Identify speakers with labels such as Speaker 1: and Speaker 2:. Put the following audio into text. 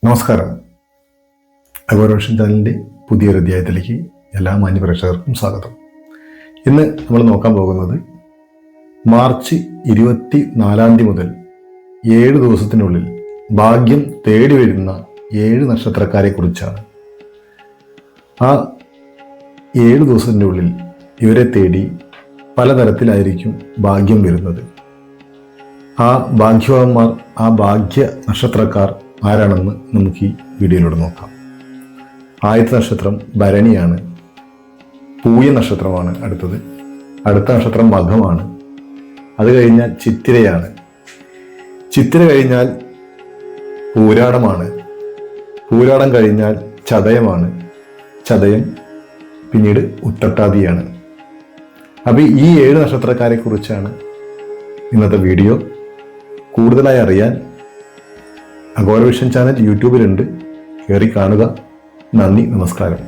Speaker 1: നമസ്കാരം. അഗോരവിഷൻ ചാനലിൻ്റെ പുതിയൊരു അധ്യായത്തിലേക്ക് എല്ലാ മാന്യപ്രേക്ഷകർക്കും സ്വാഗതം. ഇന്ന് നമ്മൾ നോക്കാൻ പോകുന്നത് മാർച്ച് 24 മുതൽ 7 ദിവസത്തിനുള്ളിൽ ഭാഗ്യം തേടി വരുന്ന 7 നക്ഷത്രക്കാരെ കുറിച്ചാണ്. ആ 7 ദിവസത്തിൻ്റെ ഉള്ളിൽ ഇവരെ തേടി പലതരത്തിലായിരിക്കും ഭാഗ്യം വരുന്നത്. ആ ഭാഗ്യവാന്മാർ, ആ ഭാഗ്യ നക്ഷത്രക്കാർ ആരാണെന്ന് നമുക്ക് ഈ വീഡിയോയിലൂടെ നോക്കാം. ആദ്യത്തെ നക്ഷത്രം ഭരണിയാണ്. പൂയ നക്ഷത്രമാണ് അടുത്ത നക്ഷത്രം മഘമാണ്. അത് കഴിഞ്ഞാൽ ചിത്തിരയാണ്. ചിത്തിര കഴിഞ്ഞാൽ പൂരാടമാണ്. പൂരാടം കഴിഞ്ഞാൽ ചതയമാണ്. ചതയം പിന്നീട് ഉത്രട്ടാതിയാണ്. അപ്പോൾ ഈ 7 നക്ഷത്രക്കാരെ കുറിച്ചാണ് ഇന്നത്തെ വീഡിയോ. കൂടുതലായി അറിയാൻ അഗോരവിഷൻ ചാനൽ യൂട്യൂബിലുണ്ട്, കയറി കാണുക. നന്ദി, നമസ്കാരം.